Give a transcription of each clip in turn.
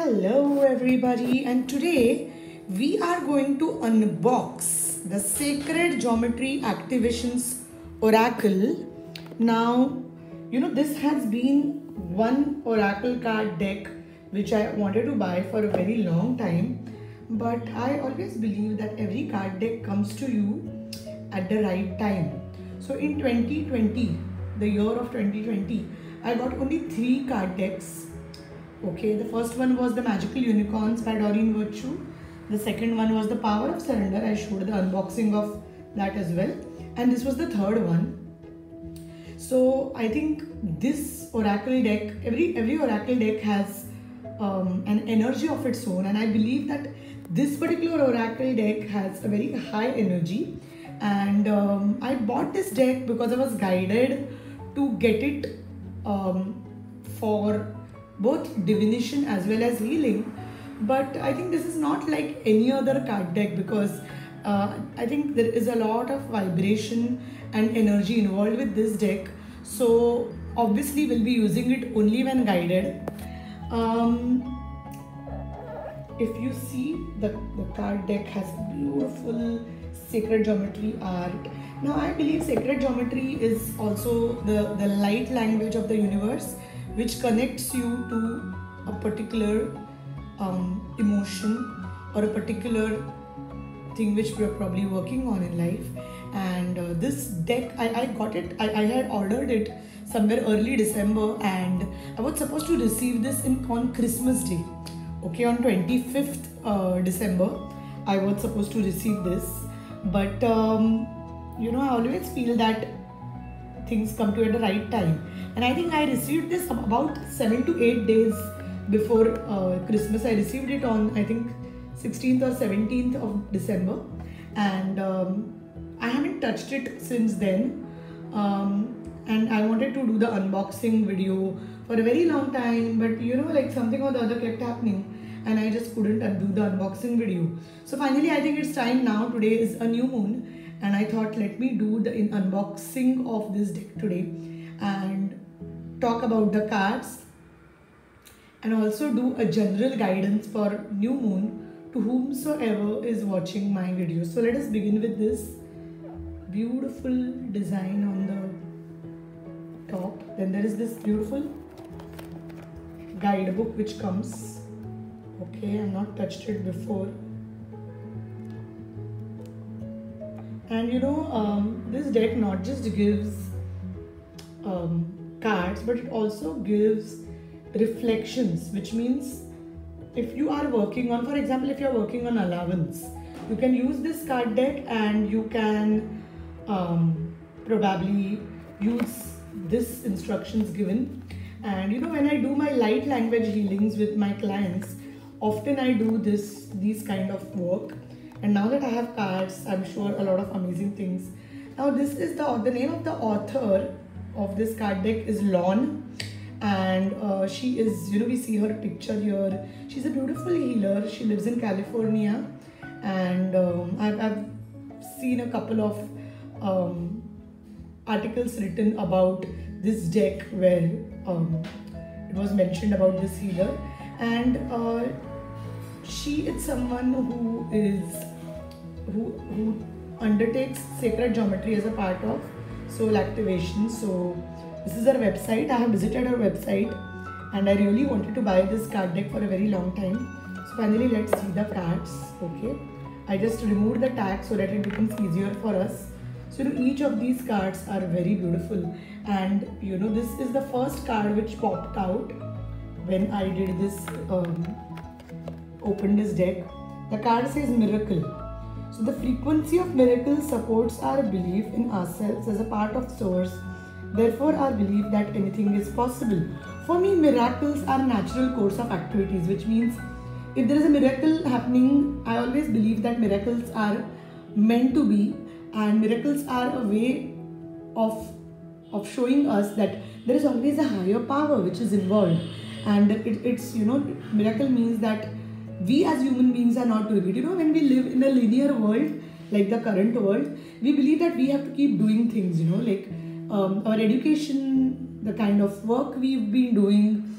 Hello everybody, and today we are going to unbox the Sacred Geometry Activations Oracle. Now, this has been one Oracle card deck which I wanted to buy for a very long time, but I always believe that every card deck comes to you at the right time. So in 2020, the year of 2020, I got only 3 card decks. Okay, the first one was the Magical Unicorns by Doreen Virtue. The second one was the Power of Surrender. I showed the unboxing of that as well. And this was the third one. So I think this Oracle deck, every Oracle deck has an energy of its own, and I believe that this particular Oracle deck has a very high energy. And I bought this deck because I was guided to get it for both divination as well as healing. But I think this is not like any other card deck because I think there is a lot of vibration and energy involved with this deck. So obviously we'll be using it only when guided. If you see, the card deck has beautiful sacred geometry art. Now I believe sacred geometry is also the light language of the universe, which connects you to a particular emotion or a particular thing which we are probably working on in life. And this deck, I got it, I had ordered it somewhere early December, and I was supposed to receive this on Christmas Day. Okay, on 25th December, I was supposed to receive this. But I always feel that things come to at the right time, and I think I received this about 7 to 8 days before Christmas. I received it on, I think, 16th or 17th of December, and I haven't touched it since then. And I wanted to do the unboxing video for a very long time, but like something or the other kept happening and I just couldn't do the unboxing video. So finally I think it's time now. Today is a new moon, and I thought, let me do the unboxing of this deck today and talk about the cards, and also do a general guidance for new moon to whomsoever is watching my video. So let us begin with this beautiful design on the top. Then there is this beautiful guidebook which comes. Okay, I've not touched it before. And this deck not just gives cards, but it also gives reflections, which means if you are working on, for example, if you are working on allowance, you can use this card deck and you can probably use this instructions given. And when I do my light language healings with my clients, often I do these kind of work. And now that I have cards, I'm sure a lot of amazing things. Now this is the name of the author of this card deck is Lorne, and she is, we see her picture here. She's a beautiful healer. She lives in California, and I've seen a couple of articles written about this deck where it was mentioned about this healer, and she is someone who undertakes sacred geometry as a part of soul activation. So this is her website. I have visited her website, and I really wanted to buy this card deck for a very long time. So finally, let's see the cards. Okay, I just removed the tag so that it becomes easier for us. So each of these cards are very beautiful, and this is the first card which popped out when I did this opened this deck. The card says miracle. So the frequency of miracle supports our belief in ourselves as a part of source. Therefore, our belief that anything is possible. For me, miracles are natural course of activities, which means if there is a miracle happening, I always believe that miracles are meant to be, and miracles are a way of showing us that there is always a higher power which is involved. And it's miracle means that we as human beings are not doing it. When we live in a linear world like the current world, we believe that we have to keep doing things, like our education, the kind of work we've been doing,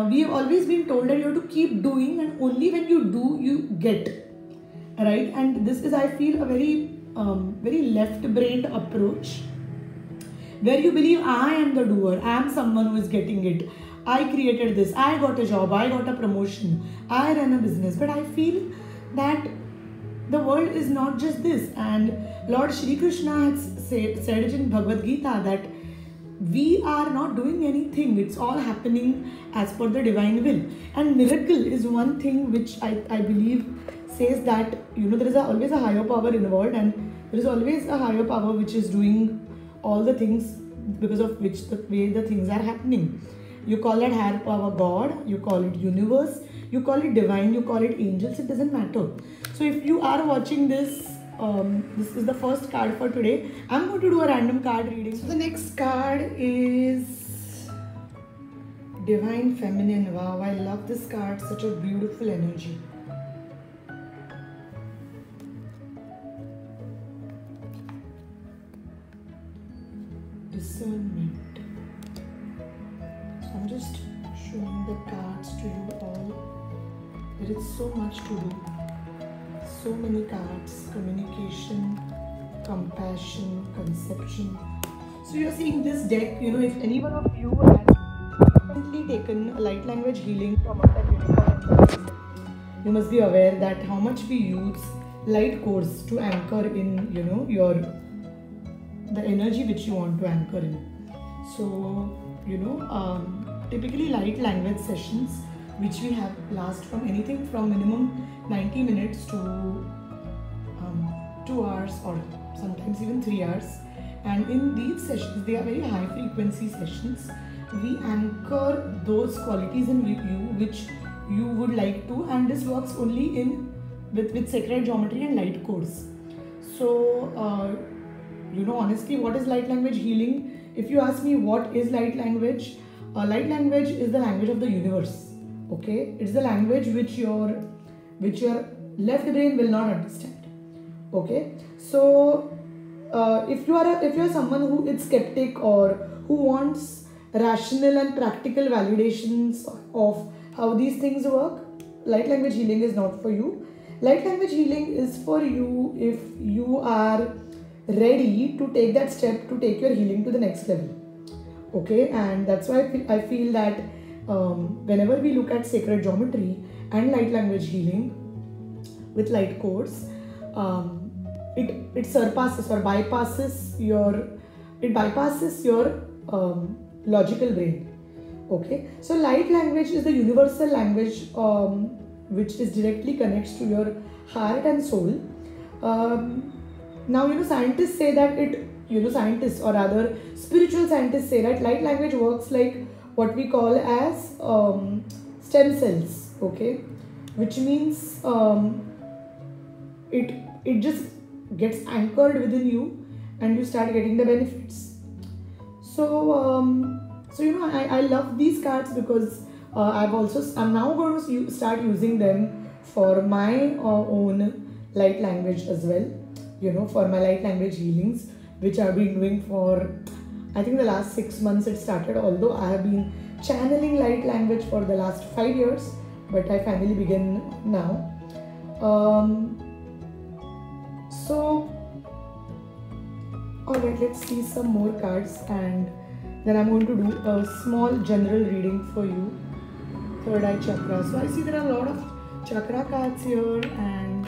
we have always been told that you have to keep doing, and only when you do, you get, right? And this is, I feel, a very left-brained approach, where you believe I am the doer, I am someone who is getting it. I created this, I got a job, I got a promotion, I ran a business. But I feel that the world is not just this. And Lord Shri Krishna has said it in Bhagavad Gita that we are not doing anything. It's all happening as per the divine will. And miracle is one thing which I believe says that, there is always a higher power involved, and there is always a higher power which is doing all the things because of which the way the things are happening. You call that higher power God, you call it universe, you call it divine, you call it angels, it doesn't matter. So if you are watching this, this is the first card for today. I'm going to do a random card reading. So the next card is Divine Feminine. Wow, I love this card, such a beautiful energy. Discernment. So I'm just showing the cards to you all. There is so much to do. So many cards: communication, compassion, conception. So you're seeing this deck, if any one of you has recently taken a light language healing from us at Unicorn, you must be aware that how much we use light codes to anchor in, the energy which you want to anchor in. So, typically light language sessions, which we have last from anything from minimum 90 minutes to 2 hours, or sometimes even 3 hours. And in these sessions, they are very high frequency sessions. We anchor those qualities in you which you would like to, and this works only with sacred geometry and light codes. So honestly, what is light language healing? If you ask me what is light language is the language of the universe. Okay, it's the language which your left brain will not understand. Okay, so if you are someone who is skeptic or who wants rational and practical validations of how these things work, light language healing is not for you. Light language healing is for you if you are ready to take that step to take your healing to the next level. Okay, and that's why I feel that whenever we look at sacred geometry and light language healing with light codes, it surpasses or bypasses your logical brain. Okay, so light language is the universal language which is directly connects to your heart and soul. Now, scientists say that scientists, or rather spiritual scientists, say that light language works like what we call as stem cells, okay, which means it just gets anchored within you and you start getting the benefits. So I love these cards because I'm now going to start using them for my own light language as well, for my light language healings, which I've been doing for, I think, the last 6 months it started, although I have been channeling light language for the last 5 years, but I finally began now. Alright, let's see some more cards, and then I'm going to do a small general reading for you. Third eye chakra. So I see there are a lot of chakra cards here, and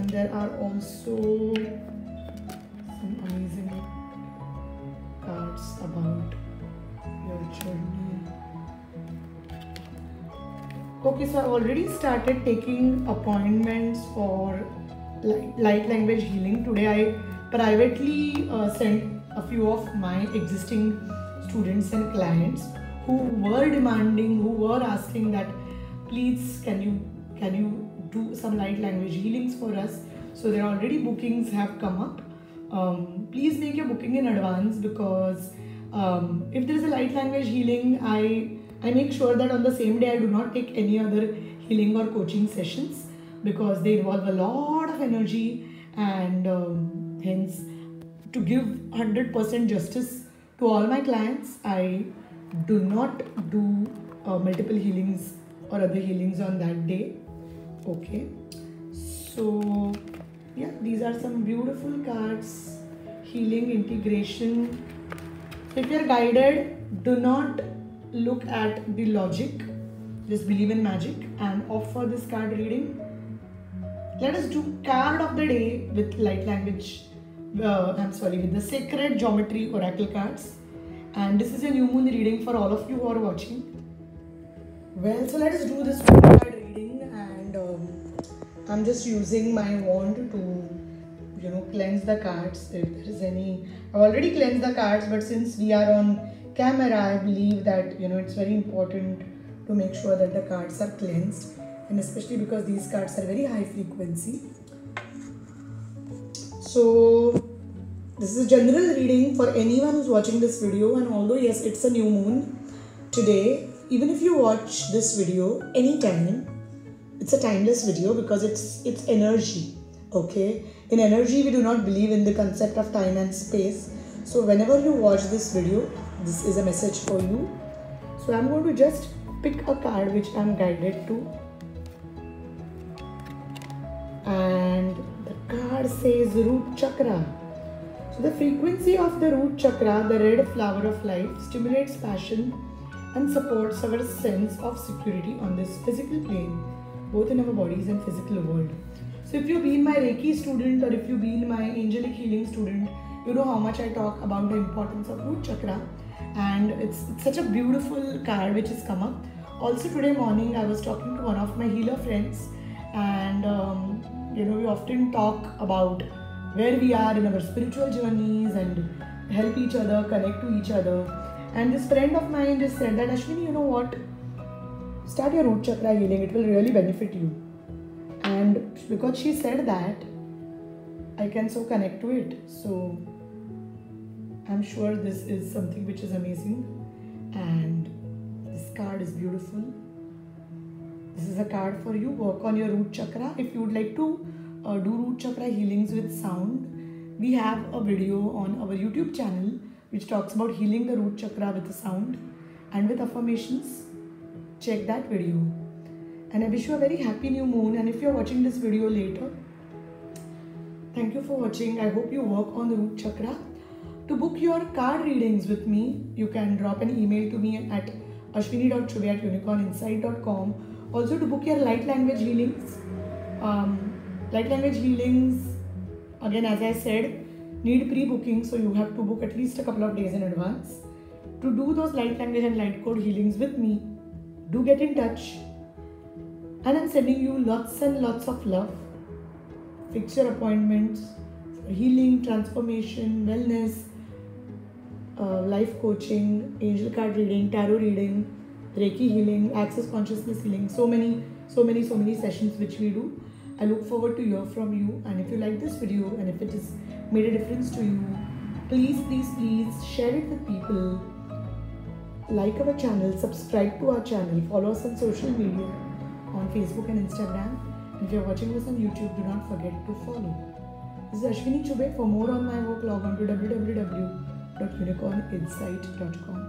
there are also some amazing cards about your journey. Okay, so I've already started taking appointments for light language healing. Today I privately sent a few of my existing students and clients who were demanding, who were asking that please can you do some light language healings for us. So there are already bookings have come up. Please make your booking in advance, because if there is a light language healing, I make sure that on the same day I do not take any other healing or coaching sessions, because they involve a lot of energy, and hence, to give 100% justice to all my clients, I do not do multiple healings or other healings on that day. Okay, so yeah, these are some beautiful cards. Healing, integration. If you're guided, do not look at the logic, just believe in magic and opt for this card reading. Let us do card of the day with light language, with the sacred geometry oracle cards. And this is a new moon reading for all of you who are watching. Well, so let us do this card reading, and I'm just using my wand to cleanse the cards if there is any. I've already cleansed the cards, but since we are on camera, I believe that it's very important to make sure that the cards are cleansed, and especially because these cards are very high frequency. So this is a general reading for anyone who's watching this video, and although yes, it's a new moon today, even if you watch this video anytime, it's a timeless video because it's energy. Okay, in energy we do not believe in the concept of time and space. So whenever you watch this video, this is a message for you. So I'm going to just pick a card which I'm guided to, and the card says root chakra. So the frequency of the root chakra, the red flower of life, stimulates passion and supports our sense of security on this physical plane, both in our bodies and physical world. So if you've been my Reiki student or if you've been my angelic healing student, you know how much I talk about the importance of root chakra, and it's such a beautiful card which has come up. Also today morning I was talking to one of my healer friends, and we often talk about where we are in our spiritual journeys and help each other, connect to each other. And this friend of mine just said that, Ashwini, you know what? Start your root chakra healing, it will really benefit you. And because she said that, I can so connect to it. So I'm sure this is something which is amazing. And this card is beautiful. This is a card for you. Work on your root chakra. If you would like to do root chakra healings with sound, we have a video on our YouTube channel which talks about healing the root chakra with the sound and with affirmations. Check that video. And I wish you a very happy new moon. And if you're watching this video later, thank you for watching. I hope you work on the root chakra. To book your card readings with me, you can drop an email to me at ashwini.chube@unicorninsight.com. Also to book your light language healings. Light language healings, again as I said, need pre-booking, so you have to book at least a couple of days in advance. To do those light language and light code healings with me, do get in touch. And I'm sending you lots and lots of love. Fix your appointments for healing, transformation, wellness, life coaching, angel card reading, tarot reading, Reiki healing, access consciousness healing, so many sessions which we do. I look forward to hear from you, and if you like this video and if it has made a difference to you, please share it with people. Like our channel, subscribe to our channel, follow us on social media on Facebook and Instagram. And if you're watching this on YouTube, do not forget to follow. This is Ashwini Chube. For more on my work, log on to www.unicorninsight.com.